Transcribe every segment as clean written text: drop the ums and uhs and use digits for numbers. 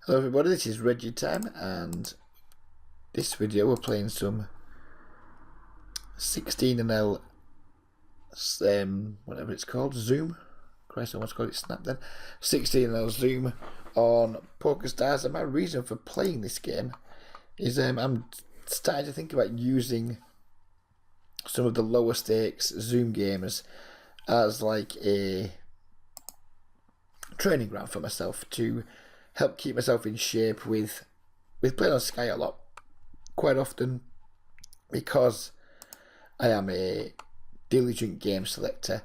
Hello everybody, this is Reggie time, and this video we're playing some 16L whatever it's called, Zoom. Christ, I almost called it Snap then. 16L Zoom on Pokerstars, and my reason for playing this game is I'm starting to think about using some of the lower stakes Zoom games as like a training ground for myself to help keep myself in shape with playing on Sky a lot, quite often, because I am a diligent game selector.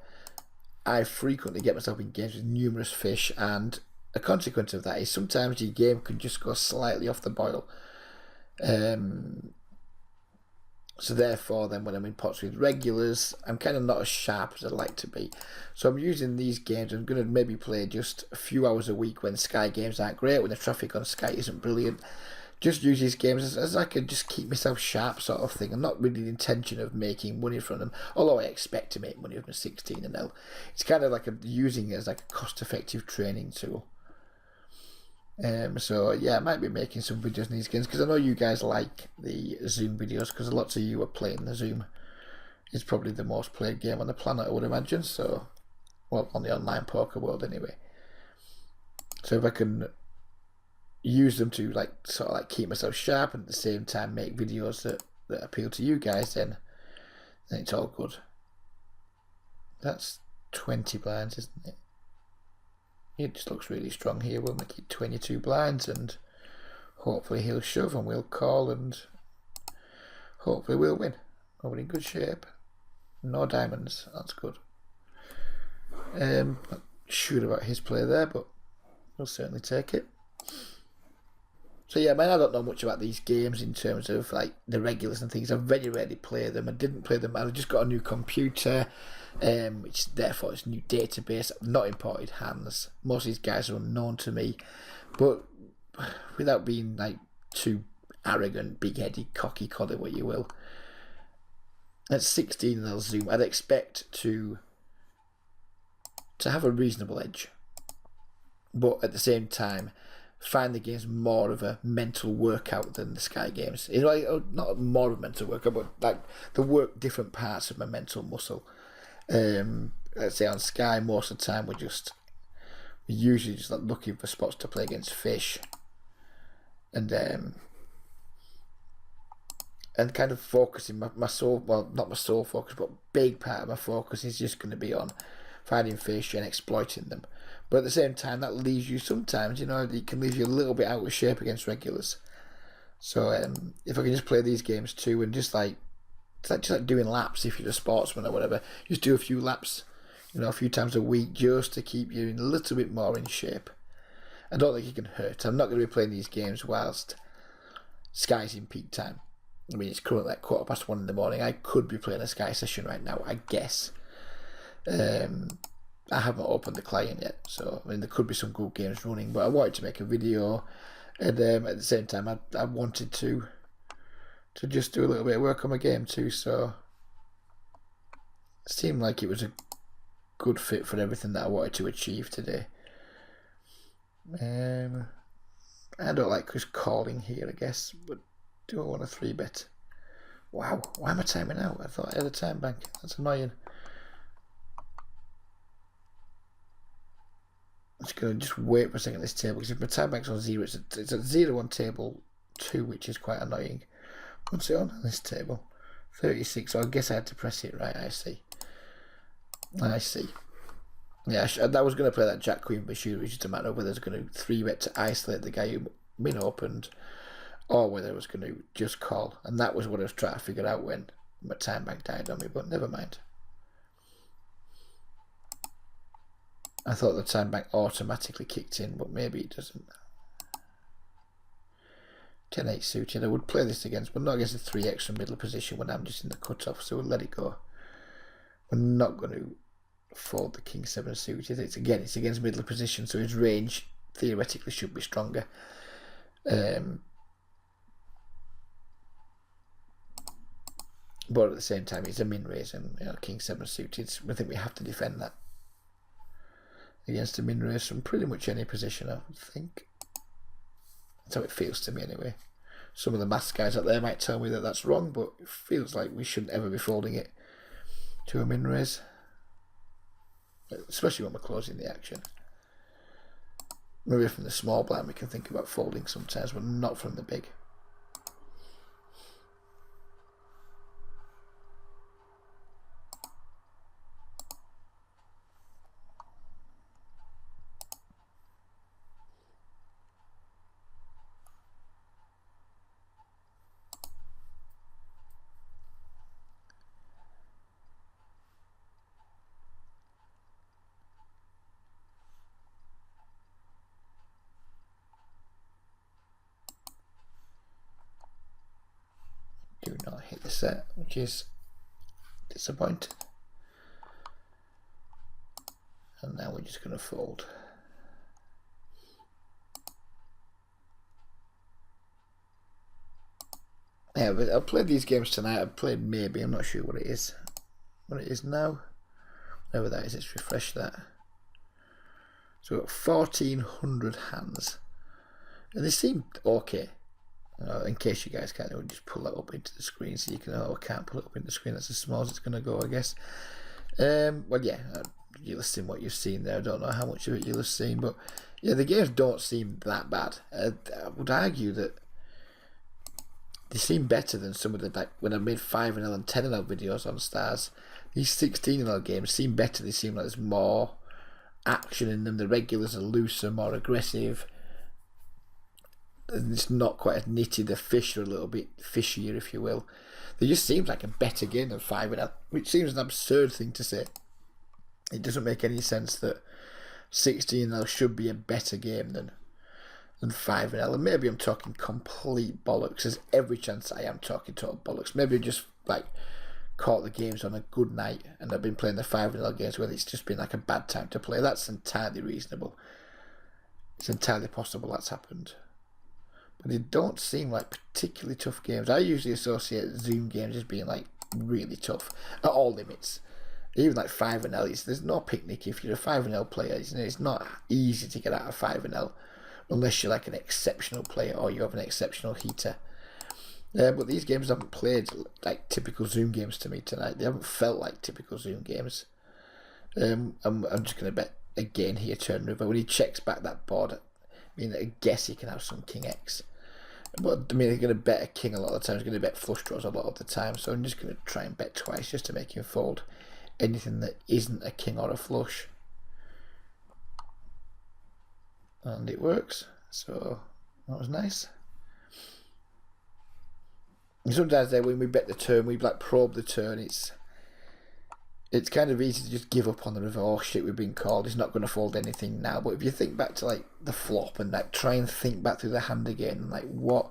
I frequently get myself in games with numerous fish, and a consequence of that is sometimes your game can just go slightly off the boil. So therefore, then when I'm in pots with regulars, I'm kind of not as sharp as I'd like to be. So I'm using these games. I'm going to maybe play just a few hours a week when Sky games aren't great, when the traffic on Sky isn't brilliant. Just use these games as I can just keep myself sharp, sort of thing. I'm not really the intention of making money from them, although I expect to make money from 16L. It's kind of like using it as like a cost-effective training tool. So yeah, I might be making some videos on these games because I know you guys like the Zoom videos, because lots of you are playing the Zoom. It's probably the most played game on the planet, I would imagine. So, well, on the online poker world anyway. So if I can use them to sort of keep myself sharp and at the same time make videos that appeal to you guys, then it's all good. That's 20 blinds, isn't it? It just looks really strong here. We'll make it 22 blinds, and hopefully he'll shove and we'll call, and hopefully we'll win. We're in good shape. No diamonds, that's good. Not sure about his play there, but we'll certainly take it. So yeah, I don't know much about these games in terms of the regulars and things. I very rarely play them. I didn't play them. I just got a new computer, which therefore it's a new database. I've not imported hands. Most of these guys are unknown to me, but without being too arrogant, big-headed, cocky, call it what you will, at 16 I'll Zoom, I'd expect to have a reasonable edge, but at the same time find the games more of a mental workout than the Sky games. It's not more of a mental workout, but the work different parts of my mental muscle. Let's say on Sky, most of the time we're usually just looking for spots to play against fish, and kind of focusing my soul, well, not my sole focus, but big part of my focus is just going to be on finding fish and exploiting them. But at the same time, that leaves you sometimes, it can leave you a little bit out of shape against regulars. So if I can just play these games too, and just just like doing laps, if you're a sportsman or whatever, just do a few laps, a few times a week, just to keep you a little bit more in shape. I don't think it can hurt. I'm not going to be playing these games whilst Sky's in peak time. I mean, it's currently 1:15 in the morning. I could be playing a Sky session right now, I guess. I haven't opened the client yet, so I mean there could be some good games running, but I wanted to make a video, and at the same time I wanted to just do a little bit of work on my game too, so it seemed like it was a good fit for everything that I wanted to achieve today. I don't like just calling here, I guess, but do I want a 3-bet? Wow, why am I timing out? I thought I had a time bank. That's annoying. I'm just going to wait for a second on this table, because if my time bank's on 0, it's at 0 on table 2, which is quite annoying. What's it on this table? 36, so I guess I had to press it right. I see. Yeah, I was going to play that Jack Queen Bashir, which is a matter of whether I was going to 3-bet to isolate the guy who min opened, or whether I was going to just call. And that was what I was trying to figure out when my time bank died on me, but never mind. I thought the time bank automatically kicked in, but maybe it doesn't. 10-8 suited. I would play this against, but not against the 3 extra middle position when I'm just in the cutoff, so we'll let it go. We're not going to fold the King 7 suited. It's against middle position, so his range theoretically should be stronger. But at the same time, it's a min raise, and King 7 suited. I think we have to defend that against a min raise from pretty much any position, I would think. That's how it feels to me anyway. Some of the maths guys out there might tell me that that's wrong, but it feels like we shouldn't ever be folding it to a min raise, especially when we're closing the action. Maybe from the small blind we can think about folding sometimes, but not from the big. Do not hit the set, which is disappointing. And now we're just going to fold. Yeah, but I've played these games tonight. I've played maybe, I'm not sure what it is. What it is now. Whatever that is, let's refresh that. So we've got 1,400 hands. And they seem okay. In case you guys can't, we'll just pull that up into the screen so you can. Oh, I can't pull it up into the screen. That's as small as it's going to go, I guess. Well, yeah, you'll have seen what you've seen there. I don't know how much of it you'll have seen, but yeah, the games don't seem that bad. I would argue that they seem better than some of the, like, when I made 5-0 and 10-0 videos on Stars. These 16-0 games seem better. They seem like there's more action in them. The regulars are looser, more aggressive. And it's not quite as knitted. The fish are a little bit fishier, if you will. They just seems like a better game than 5-0, which seems an absurd thing to say. It doesn't make any sense that 16-0 should be a better game than 5-0. And maybe I'm talking complete bollocks. There's every chance I am talking total bollocks. Maybe I just like caught the games on a good night and I've been playing the 5-0 games where it's just been like a bad time to play. That's entirely reasonable. It's entirely possible that's happened. But they don't seem like particularly tough games. I usually associate Zoom games as being like really tough at all limits. Even like 5-0, there's no picnic if you're a 5-0 player. It's not easy to get out of 5-0 unless you're like an exceptional player or you have an exceptional heater. But these games haven't played like typical Zoom games to me tonight. They haven't felt like typical Zoom games. I'm just going to bet again here, turn river. When he checks back that board, I mean, I guess he can have some king X. But I mean, he's going to bet a king a lot of the time. He's going to bet flush draws a lot of the time. So I'm just going to try and bet twice just to make him fold anything that isn't a king or a flush. And it works. So that was nice. And sometimes there, when we bet the turn, we like probe the turn. It's kind of easy to just give up on the river. Oh shit, we've been called. He's not going to fold anything now. But if you think back to like the flop and like try and think back through the hand again, and like what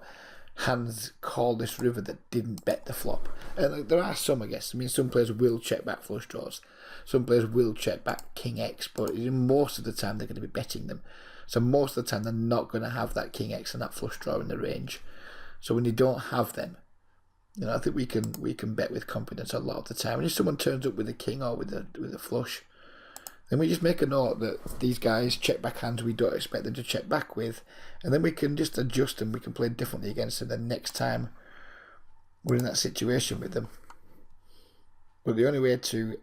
hands called this river that didn't bet the flop. And like, there are some, I guess. I mean, some players will check back flush draws. Some players will check back king X, but most of the time they're going to be betting them. So most of the time they're not going to have that king X and that flush draw in the range. So when you don't have them, you know, I think we can bet with confidence a lot of the time. And if someone turns up with a king or with a flush, then we just make a note that these guys check back hands we don't expect them to check back with, and then we can just adjust them. We can play differently against them the next time we're in that situation with them. But the only way to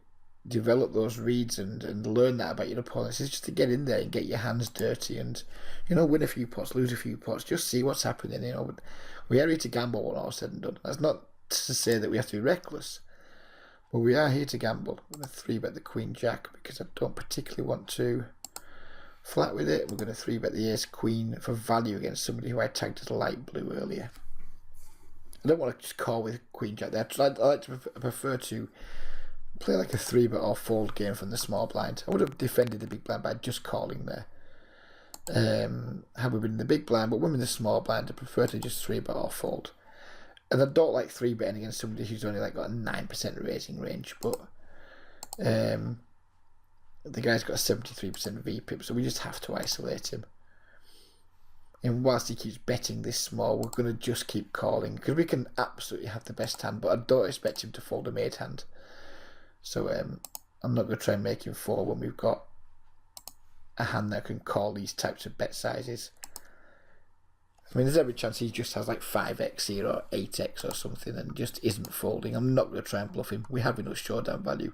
develop those reads and learn that about your opponents is just to get in there and get your hands dirty and, you know, win a few pots, lose a few pots, just see what's happening. You know, we are here to gamble when all is said and done. That's not to say that we have to be reckless, but we are here to gamble. We're going to 3-bet the Queen Jack because I don't particularly want to flat with it. We're going to 3-bet the Ace Queen for value against somebody who I tagged as light blue earlier. I don't want to just call with Queen Jack there. I like to prefer to play like a 3-bet or fold game from the small blind. I would have defended the big blind by just calling there. Had we been in the big blind, but when we're in the small blind, I prefer to just 3-bet or fold. And I don't like 3-betting against somebody who's only like got a 9% raising range, but the guy's got a 73% VPIP, so we just have to isolate him. And whilst he keeps betting this small, we're going to just keep calling, because we can absolutely have the best hand, but I don't expect him to fold a made hand. So I'm not going to try and make him fold when we've got a hand that can call these types of bet sizes. I mean, there's every chance he just has like 5x here or 8x or something and just isn't folding. I'm not going to try and bluff him. We have enough showdown value.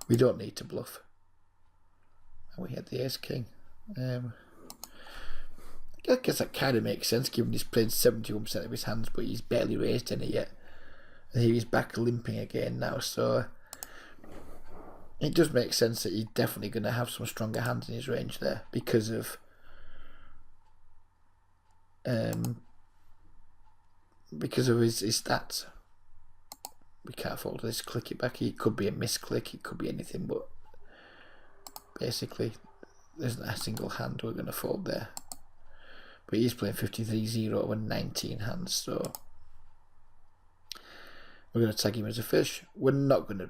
We don't need to bluff. And we had the ace king. I guess that kind of makes sense given he's played 71% of his hands, but he's barely raised any yet. And here he's back limping again now, so it does make sense that he's definitely going to have some stronger hands in his range there because of his stats. We can't fold this, click it back. It could be a misclick, it could be anything, but basically there's not a single hand we're going to fold there. But he's playing 53-0 over 19 hands, so we're going to tag him as a fish. We're not going to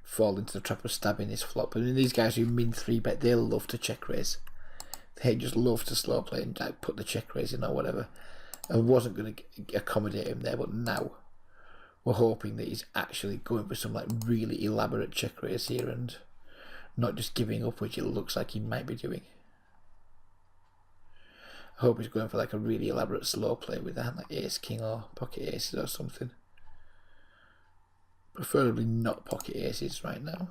fall into the trap of stabbing his flop. I mean, these guys who min 3-bet, they love to check raise. They just love to slow play and like, put the check raise in or whatever. I wasn't going to accommodate him there, but now we're hoping that he's actually going for some like really elaborate check raise here and not just giving up, which it looks like he might be doing. I hope he's going for like a really elaborate slow play with a hand like ace king or pocket aces or something. Preferably not pocket aces right now.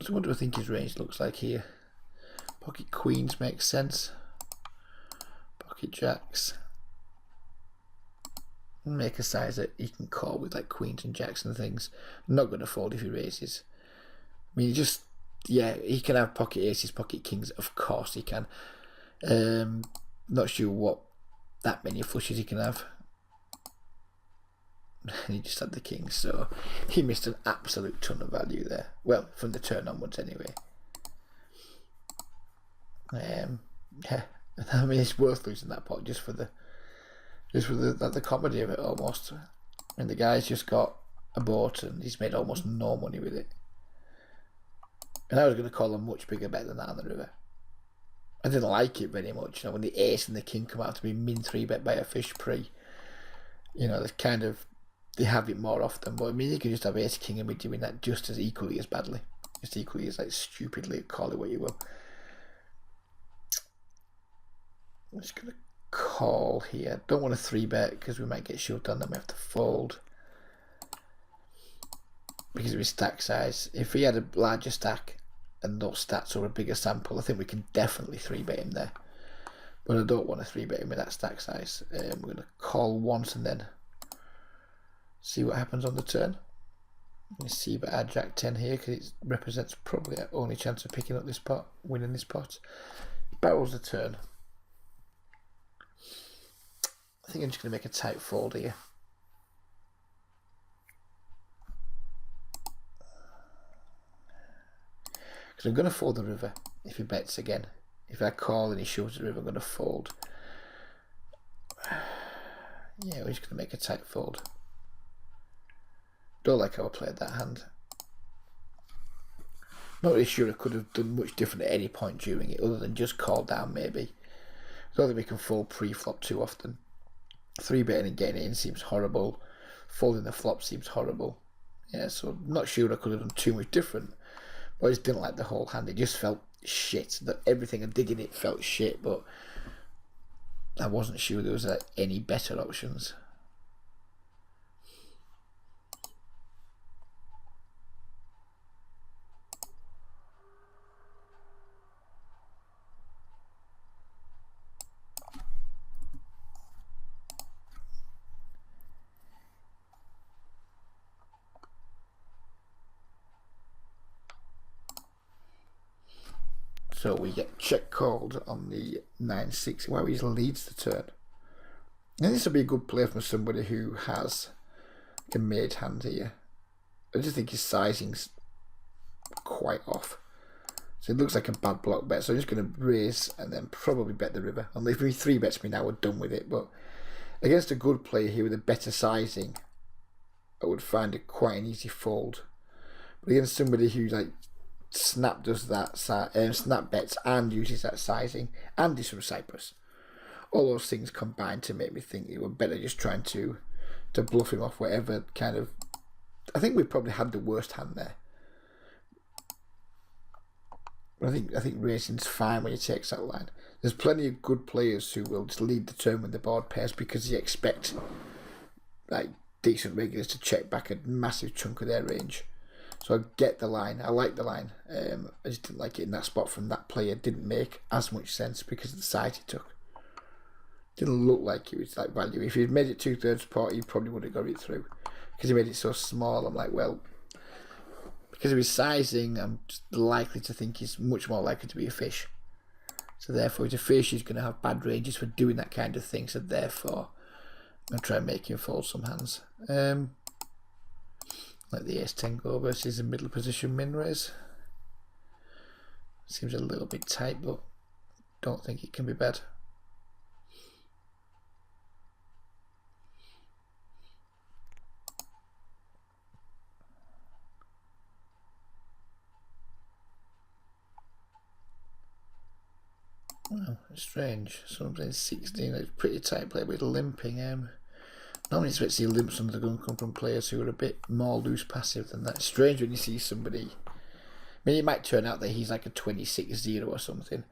So what do I think his range looks like here? Pocket queens makes sense. Pocket jacks. Make a size that he can call with like queens and jacks and things. Not going to fold if he raises. I mean, he can have pocket aces, pocket kings, of course he can. Not sure what that many flushes he can have. He just had the king, so he missed an absolute ton of value there. Well, from the turn onwards anyway. Yeah, I mean it's worth losing that pot just for the comedy of it almost. And the guy's just got a boat and he's made almost no money with it. And I was going to call a much bigger bet than that on the river. I didn't like it very much. You know, when the ace and the king come out to be min 3-bet by a fish pre, you know, they have it more often. But I mean, you can just have ace king and be doing that just as equally as badly, just equally as like stupidly. Call it what you will. I'm just gonna call here. Don't want a 3-bet because we might get shoved on. Then we have to fold because of his stack size. If he had a larger stack and those stats or a bigger sample, I think we can definitely 3-bet him there. But I don't want to 3-bet him with that stack size. We're going to call once and then see what happens on the turn. You see, but add Jack 10 here because it represents probably our only chance of picking up this pot, winning this pot. Barrels the turn. I think I'm just going to make a tight fold here. Because I'm going to fold the river if he bets again. If I call and he shows the river, I'm going to fold. Yeah, we're just going to make a tight fold. Don't like how I played that hand. Not really sure I could have done much different at any point during it other than just call down maybe. I don't think we can fold pre-flop too often. 3-betting and getting it in seems horrible. Folding the flop seems horrible. Yeah, so I'm not sure I could have done too much different. But I just didn't like the whole hand. It just felt shit. That everything I did in it felt shit, but I wasn't sure there was any better options. So we get check called on the 9-6, where he leads the turn. And this will be a good play from somebody who has a made hand here. I just think his sizing's quite off. So it looks like a bad block bet. So I'm just going to raise and then probably bet the river. And if he 3-bets me now, we're done with it. But against a good player here with a better sizing, I would find it quite an easy fold. But against somebody who like snap does that, snap bets and uses that sizing, and is from Cyprus, all those things combined to make me think you were better just trying to bluff him off whatever kind of. I think we probably had the worst hand there. But I think racing's fine when he takes that line. There's plenty of good players who will just lead the turn when the board pairs because they expect like decent regulars to check back a massive chunk of their range. So I get the line. I like the line. I just didn't like it in that spot from that player. It didn't make as much sense because of the side he took. Didn't look like it was like value. If he'd made it 2/3 pot, he probably would have got it through. Because he made it so small, I'm like, well, because of his sizing, I'm just likely to think he's much more likely to be a fish. So therefore, he's a fish. He's going to have bad ranges for doing that kind of thing. So therefore, I'm going to try and make him fold some hands. Let the ace-10 go versus a middle position min raise. Seems a little bit tight, but don't think it can be bad. Well, strange. Something 16. It's pretty tight play with limping. Normally expect to see limps under the gun come from players who are a bit more loose passive than that. It's strange when you see somebody. I mean, it might turn out that he's like a 26-0 or something.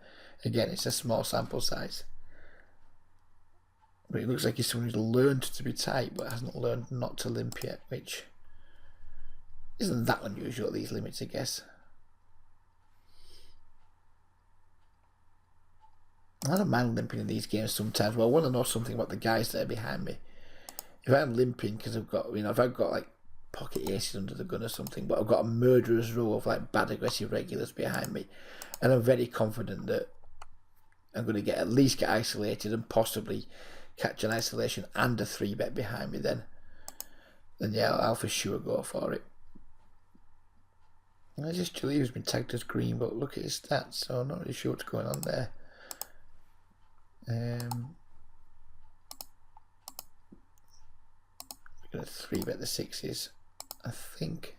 Again, it's a small sample size. But it looks like he's someone who's learned to be tight but hasn't learned not to limp yet, which isn't that unusual at these limits, I guess. I don't mind limping in these games sometimes, but I want to know something about the guys that are behind me. If I'm limping because I've got, if I've got like pocket aces under the gun or something, but I've got a murderer's row of like bad aggressive regulars behind me, and I'm very confident that I'm going to at least get isolated and possibly catch an isolation and a 3-bet behind me, then yeah, I'll for sure go for it. I just Jaleel has been tagged as green, but look at his stats, so I'm not really sure what's going on there. We're going to 3-bet the sixes. I think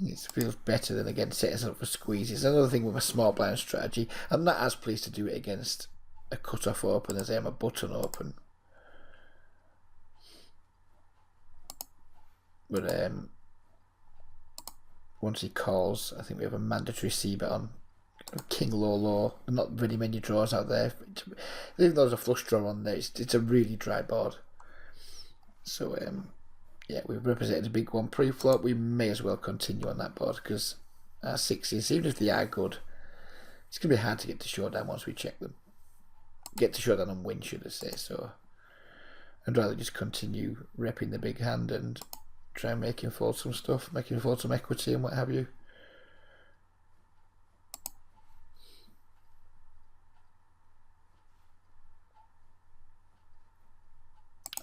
it feels better than again setting us up for squeezes. Another thing with my small blind strategy, I'm not as pleased to do it against a cut-off open as I am a button open. But once he calls, I think we have a mandatory c-bet on king low. Not very many draws out there. Even though there's a flush draw on there, it's a really dry board. So yeah, we've represented a big one pre-flop. We may as well continue on that board because our sixes, even if they are good, it's going to be hard to get to showdown once we check them. Get to showdown and win, should I say. So I'd rather just continue repping the big hand and try and make him fold some stuff, make him fold some equity and what have you.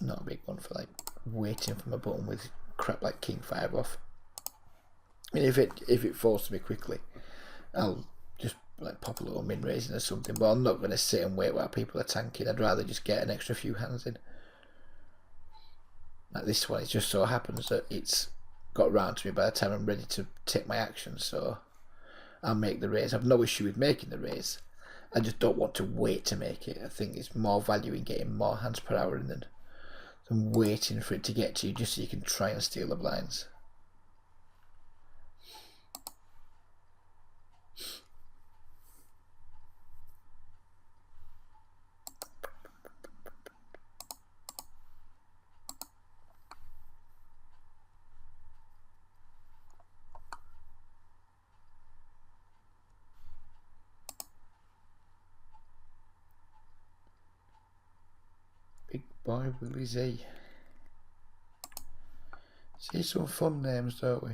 Not a big one for like waiting from a button with crap like king 5 off. I mean, if it falls to me quickly, I'll just like pop a little min raising or something, but I'm not going to sit and wait while people are tanking. I'd rather just get an extra few hands in. Like this one, it just so happens that it's got round to me by the time I'm ready to take my action, so I'll make the raise. I've no issue with making the raise. I just don't want to wait to make it. I think it's more value in getting more hands per hour than waiting for it to get to you just so you can try and steal the blinds. Big boy Willie Z. See some fun names, don't we?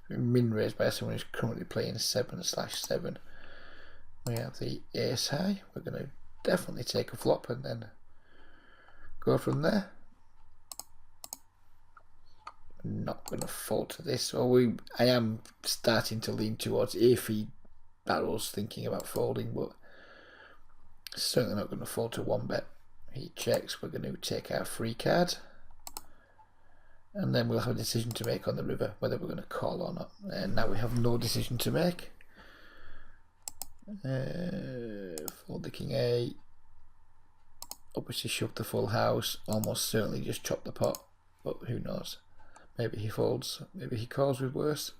Min raised by someone who's currently playing 7/7. We have the ace high. We're going to definitely take a flop and then go from there. I'm not going to fold to this. I am starting to lean towards if he barrels thinking about folding, but certainly not going to fold to 1-bet. He checks. We're going to take our free card. And then we'll have a decision to make on the river, whether we're going to call or not. And now we have no decision to make. Fold the king 8. Obviously shove the full house. Almost certainly just chop the pot. But who knows. Maybe he folds. Maybe he calls with worse.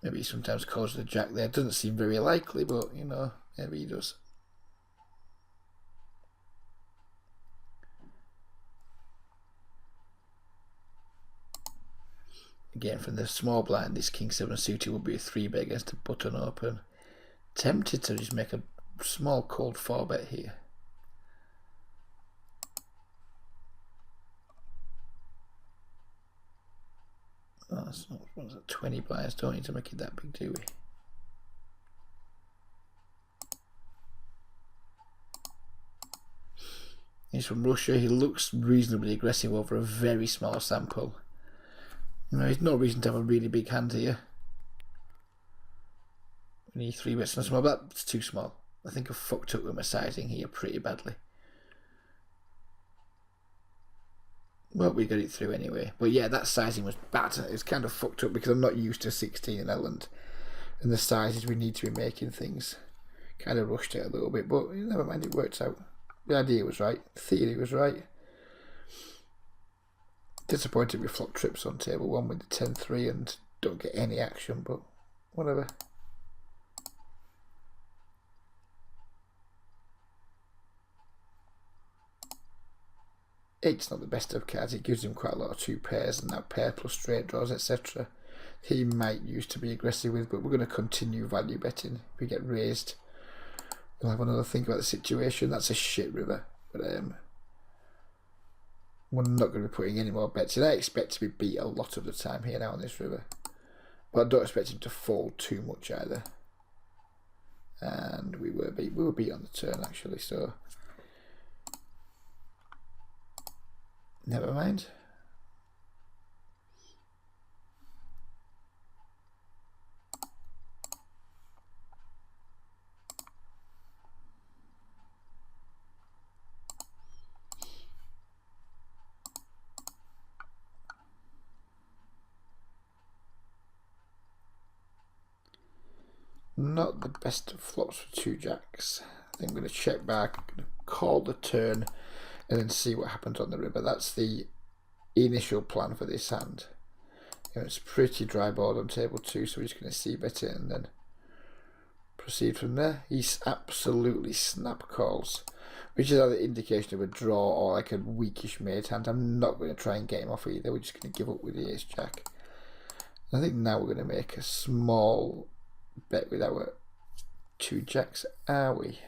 Maybe he sometimes calls the jack there. It doesn't seem very likely, but, you know, maybe he does. Again, from the small blind, this King 7 suited would be a 3-bet against a button open. Tempted to just make a small cold 4-bet here. Oh, that's not, what is it, 20 blinds, don't need to make it that big, do we? He's from Russia, he looks reasonably aggressive over a very small sample. You know, there's no reason to have a really big hand here. We need 3 bets and small, but that's too small. I think I've fucked up with my sizing here pretty badly. Well, we got it through anyway. But yeah, that sizing was bad. It's kind of fucked up because I'm not used to 16 in Elland. And the sizes we need to be making things. Kind of rushed it a little bit, but never mind, it worked out. The idea was right. The theory was right. Disappointed with flop trips on table 1 with the 10-3 and don't get any action, but whatever. Eight's not the best of cards. It gives him quite a lot of 2 pairs and now pair plus straight draws, etc. He might use to be aggressive with, but we're going to continue value betting. If we get raised, we'll have another think about the situation. That's a shit river, but we're not going to be putting any more bets in. I expect to be beat a lot of the time here now on this river, but I don't expect him to fold too much either. And we were beat on the turn actually, so never mind. Not the best of flops for 2 jacks. I think I'm going to check back, I'm going to call the turn, and then see what happens on the river. That's the initial plan for this hand. You know, it's pretty dry board on table 2, so we're just going to see bet it and then proceed from there. He's absolutely snap calls, which is either indication of a draw or like a weakish made hand. I'm not going to try and get him off either. We're just going to give up with the ace jack. I think now we're going to make a small bet with our 2 jacks, are we?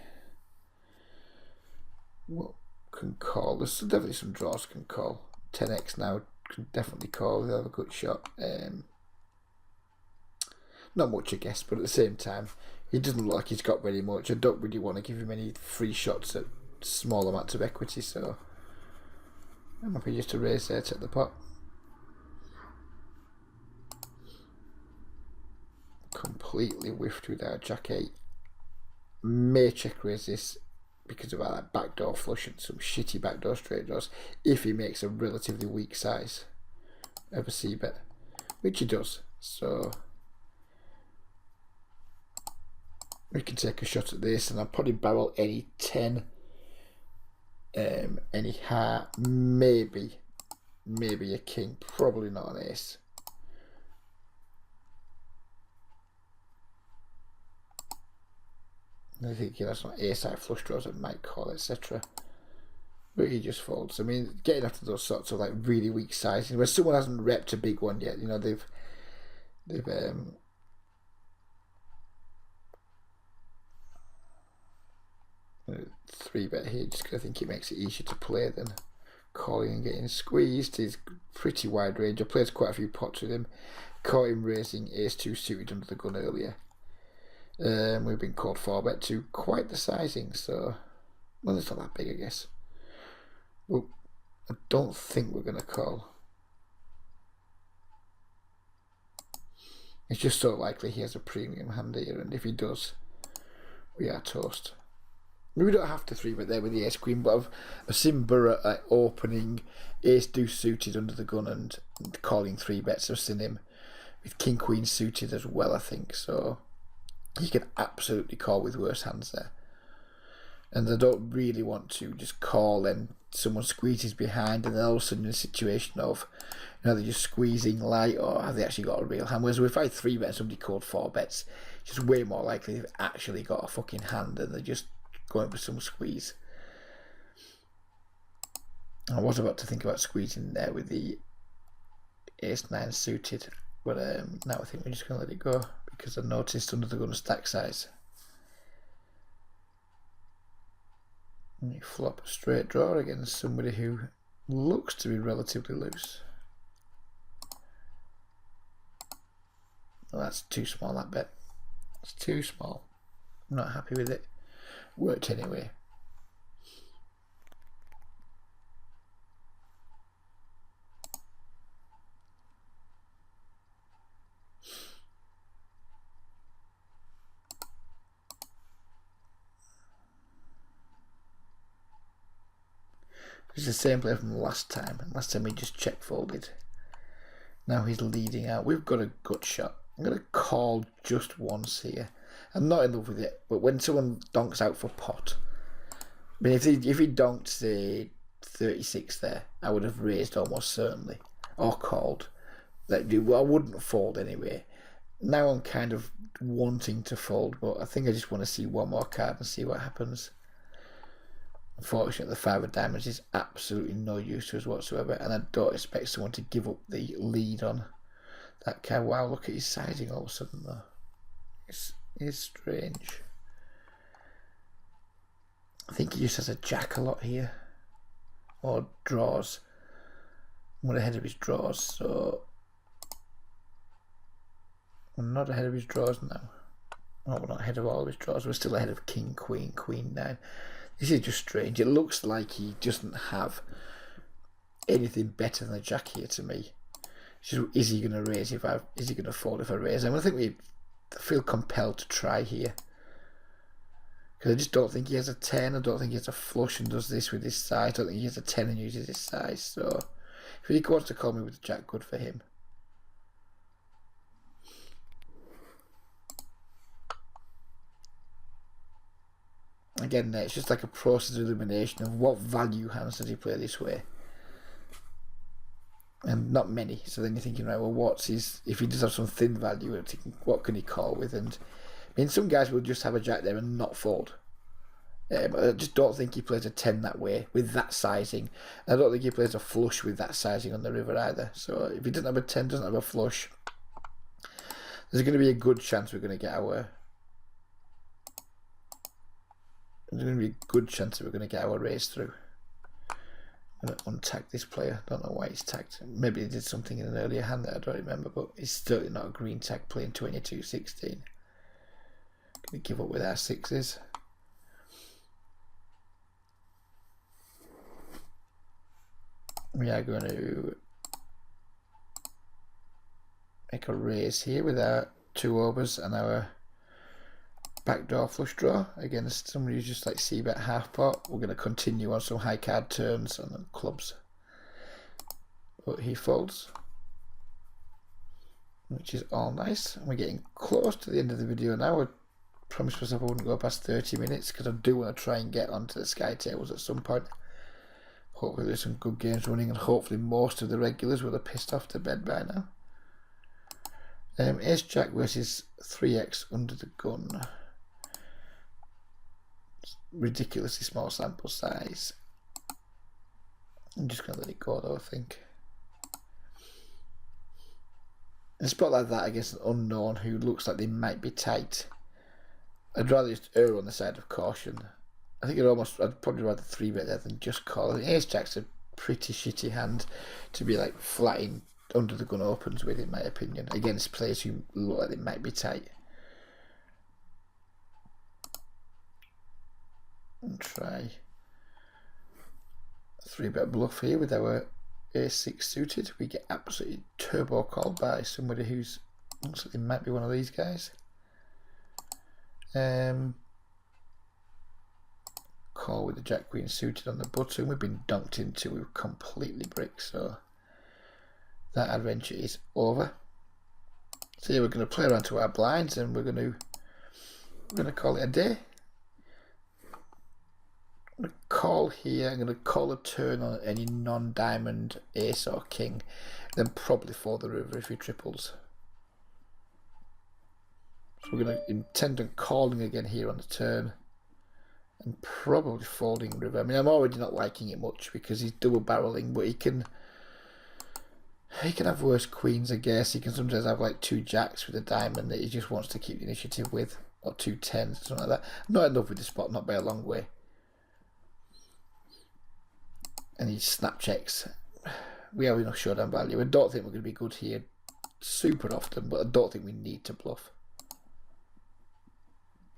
What can call? There's definitely some draws can call. 10x now can definitely call. They have a good shot. Not much, I guess, but at the same time, he doesn't look like he's got very much. I don't really want to give him any free shots at small amounts of equity, so I'm happy just to raise there, take the pot. Completely whiffed with our jack 8. May check raise this because of that backdoor flush and some shitty backdoor straight draws if he makes a relatively weak size of a c-bet, which he does, so we can take a shot at this, and I'll probably barrel any 10, any heart, maybe a king, probably not an ace. I think that's not ace-high flush draws that might call, etc. But he just folds. I mean, getting after those sorts of like really weak sizes where someone hasn't repped a big one yet, you know, they've 3-bet here just because I think it makes it easier to play than calling and getting squeezed. He's pretty wide range. I played quite a few pots with him. Caught him raising ace-2 suited under the gun earlier. We've been called 4-bet to quite the sizing, so well, it's not that big, I guess. Well, I don't think we're going to call. It's just so likely he has a premium hand here, and if he does, we are toast. We don't have to 3-bet there with the ace queen, but I've seen Burra opening ace deuce suited under the gun and calling 3-bets. I've seen him with king queen suited as well, I think, so he can absolutely call with worse hands there. And I don't really want to just call and someone squeezes behind, and then all of a sudden in a situation of, you know, they're just squeezing light, or have they actually got a real hand? Whereas if I 3-bet and somebody called 4 bets, it's just way more likely they've actually got a fucking hand and they're just going for some squeeze. I was about to think about squeezing there with the ace-9 suited, but now I think we're just going to let it go because I noticed under the gun stack size. And you flop a straight draw against somebody who looks to be relatively loose. Well, that's too small, that bet. It's too small. I'm not happy with it. Worked anyway. It's the same player from last time. Last time he just check folded. Now he's leading out. We've got a gut shot. I'm going to call just once here. I'm not in love with it, but when someone donks out for pot, I mean, if he donked, say, 36 there, I would have raised almost certainly, or called. Well, I wouldn't fold anyway. Now I'm kind of wanting to fold, but I think I just want to see one more card and see what happens. Unfortunately, the 5 of diamonds is absolutely no use to us whatsoever, and I don't expect someone to give up the lead on that card. Wow, look at his sizing all of a sudden, though. It's strange. I think he just has a jack a lot here, or draws. I'm ahead of his draws, so we're not ahead of his draws now. Oh, we're not ahead of all of his draws. We're still ahead of king, queen, queen, 9. This is just strange. It looks like he doesn't have anything better than a jack here to me. Just, is he going to raise is he going to fold if I raise? I think we feel compelled to try here. Because I just don't think he has a 10. I don't think he has a flush and does this with his size. I don't think he has a 10 and uses his size. So if he wants to call me with a jack, good for him. Again, it's just like a process of elimination of what value hands does he play this way. And not many. So then you're thinking, right, well, what's his, if he does have some thin value, what can he call with? And I mean, some guys will just have a jack there and not fold. But I just don't think he plays a 10 that way with that sizing. I don't think he plays a flush with that sizing on the river either. So if he doesn't have a 10, doesn't have a flush, there's going to be a good chance we're going to get our. There's going to be a good chance that we're going to get our raise through. I'm going to untag this player. Don't know why he's tagged. Maybe he did something in an earlier hand that I don't remember, but he's certainly not a green tag playing 22-16. Going to give up with our 6s. We are going to make a raise here with our 2 overs and our backdoor flush draw against somebody who's just like c-bet half pot. We're going to continue on some high card turns and then clubs, but he folds, which is all nice. And we're getting close to the end of the video now. I promised myself I wouldn't go past 30 minutes because I do want to try and get onto the sky tables at some point. Hopefully there's some good games running, and hopefully most of the regulars will have pissed off to bed by now. Ace Jack versus 3x under the gun. Ridiculously small sample size. I'm just going to let it go though, I think. In a spot like that against an unknown who looks like they might be tight, I'd rather just err on the side of caution. I think I'd probably rather 3-bet there than just call. I think Ace Jack's a pretty shitty hand to be like flatting under the gun opens with, in my opinion, against players who look like they might be tight. And try a 3-bet bluff here with our Ace-6 suited. We get absolutely turbo called by somebody who's looks like they might be one of these guys. Call with the Jack Queen suited on the button. We've been dunked into with completely brick, so that adventure is over. So yeah, we're going to play around to our blinds and we're going to call it a day. going to call here. I'm going to call a turn on any non-diamond ace or king, then probably fold the river if he triples. So we're going to intend on calling again here on the turn, and probably folding river. I mean, I'm already not liking it much because he's double barreling, but he can have worse queens, I guess. He can sometimes have like 2 jacks with a diamond that he just wants to keep the initiative with, or 2 tens, something like that. I'm not in love with the spot, not by a long way. And he snap checks. We have enough showdown value. I don't think we're going to be good here super often, but I don't think we need to bluff.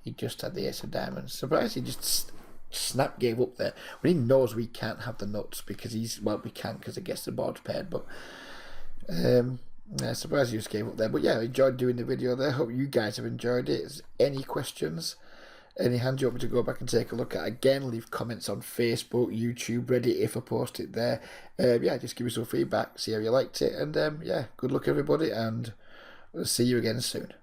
He just had the ace of diamonds. Surprised he just snap gave up there when he knows we can't have the nuts because we can because I guess the board's paired, but yeah, surprised he just gave up there. But yeah, I enjoyed doing the video there. Hope you guys have enjoyed it. Is any questions, any hands you want me to go back and take a look at? Again, leave comments on Facebook, YouTube, Reddit if I post it there. Yeah, just give me some feedback, see how you liked it, and yeah, good luck everybody, and we'll see you again soon.